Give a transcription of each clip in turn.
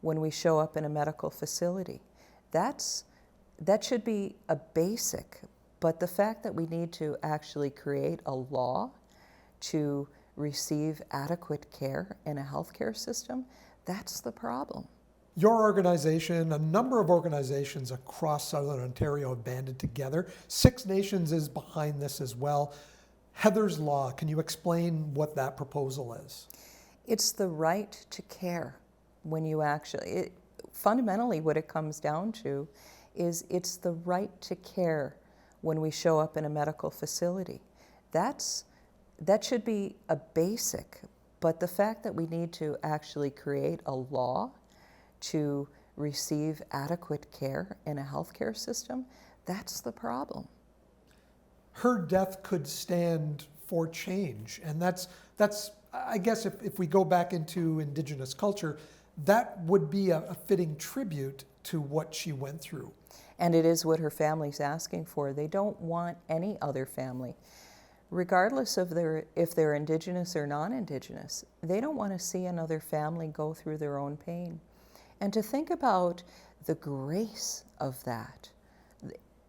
when we show up in a medical facility. That should be a basic, but the fact that we need to actually create a law to receive adequate care in a healthcare system, that's the problem. Your organization, a number of organizations across Southern Ontario have banded together. Six Nations is behind this as well. Heather's Law, can you explain what that proposal is? It's the right to care. When you actually, fundamentally what it comes down to is it's the right to care when we show up in a medical facility. That should be a basic, but the fact that we need to actually create a law to receive adequate care in a healthcare system, that's the problem. Her death could stand for change, and that's I guess if we go back into indigenous culture, that would be a fitting tribute to what she went through. And it is what her family's asking for. They don't want any other family, regardless of if they're indigenous or non-indigenous. They don't want to see another family go through their own pain. And to think about the grace of that,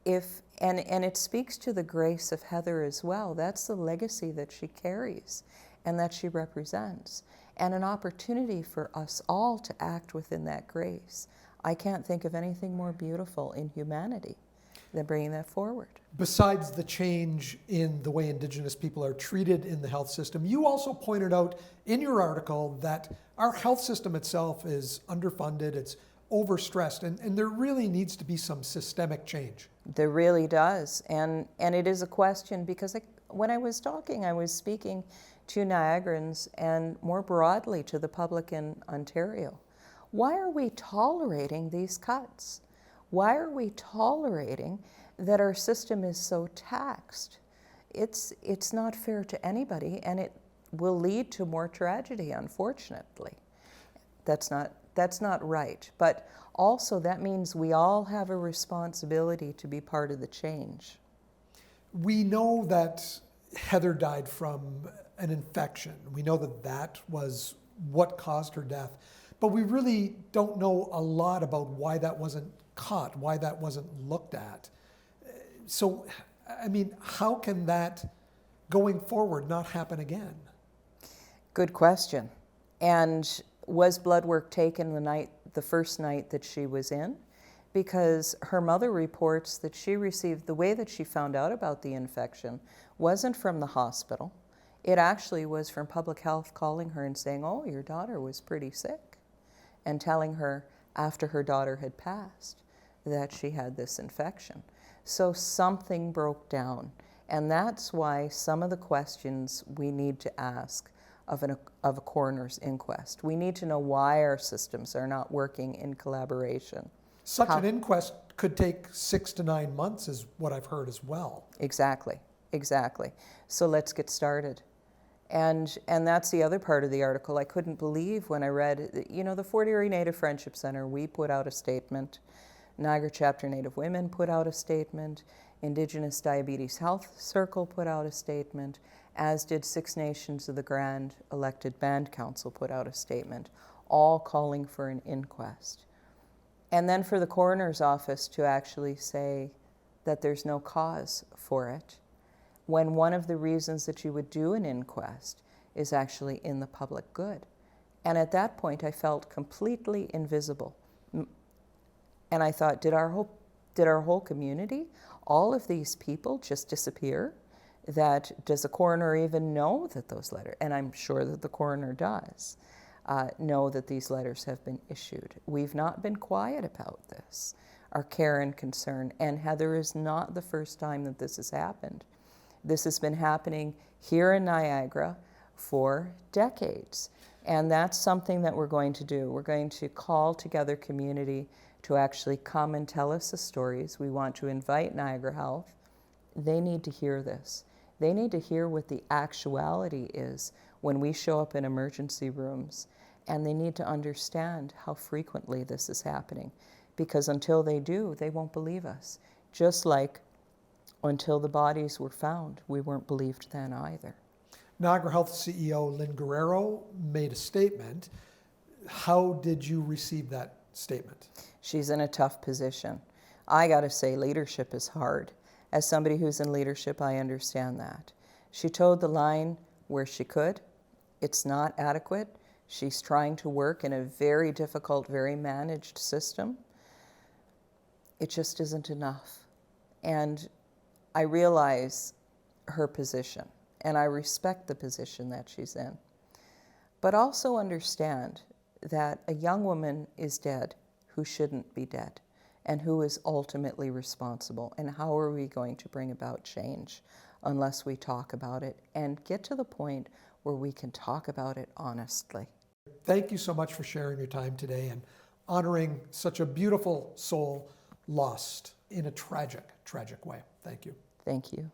and it speaks to the grace of Heather as well. That's the legacy that she carries and that she represents, and an opportunity for us all to act within that grace. I can't think of anything more beautiful in humanity than bringing that forward. Besides the change in the way Indigenous people are treated in the health system, you also pointed out in your article that our health system itself is underfunded, it's overstressed, and there really needs to be some systemic change. There really does, and it is a question because when I was talking, I was speaking to Niagarans and more broadly to the public in Ontario. Why are we tolerating these cuts? Why are we tolerating that our system is so taxed? It's not fair to anybody, and it will lead to more tragedy, unfortunately. That's not right. But also that means we all have a responsibility to be part of the change. We know that Heather died from an infection. We know that that was what caused her death. But we really don't know a lot about why that wasn't caught, why that wasn't looked at. So, I mean, how can that going forward not happen again? Good question. And was blood work taken the first night that she was in? Because her mother reports that she received, the way that she found out about the infection wasn't from the hospital. It actually was from public health calling her and saying, oh, your daughter was pretty sick, and telling her after her daughter had passed that she had this infection. So something broke down, and that's why some of the questions we need to ask of a coroner's inquest. We need to know why our systems are not working in collaboration. Such an inquest could take 6 to 9 months is what I've heard as well. Exactly. So let's get started. And that's the other part of the article. I couldn't believe when I read, the Fort Erie Native Friendship Center, we put out a statement. Niagara Chapter Native Women put out a statement. Indigenous Diabetes Health Circle put out a statement, as did Six Nations of the Grand Elected Band Council put out a statement, all calling for an inquest. And then for the coroner's office to actually say that there's no cause for it, when one of the reasons that you would do an inquest is actually in the public good. And at that point, I felt completely invisible. And I thought, did our whole community, all of these people just disappear? Does the coroner even know that those letters, and I'm sure that the coroner does, know that these letters have been issued. We've not been quiet about this, our care and concern. And Heather is not the first time that this has happened. This has been happening here in Niagara for decades. And that's something that we're going to do. We're going to call together community to actually come and tell us the stories. We want to invite Niagara Health. They need to hear this. They need to hear what the actuality is when we show up in emergency rooms. And they need to understand how frequently this is happening. Because until they do, they won't believe us. Just like until the bodies were found, we weren't believed then either. Niagara Health CEO Lynn Guerrero made a statement. How did you receive that statement? She's in a tough position. I got to say, leadership is hard. As somebody who's in leadership, I understand that. She toed the line where she could. It's not adequate. She's trying to work in a very difficult, very managed system. It just isn't enough. And I realize her position, and I respect the position that she's in. But also understand that a young woman is dead who shouldn't be dead. and who is ultimately responsible, and how are we going to bring about change unless we talk about it and get to the point where we can talk about it honestly. Thank you so much for sharing your time today and honoring such a beautiful soul lost in a tragic, tragic way. Thank you. Thank you.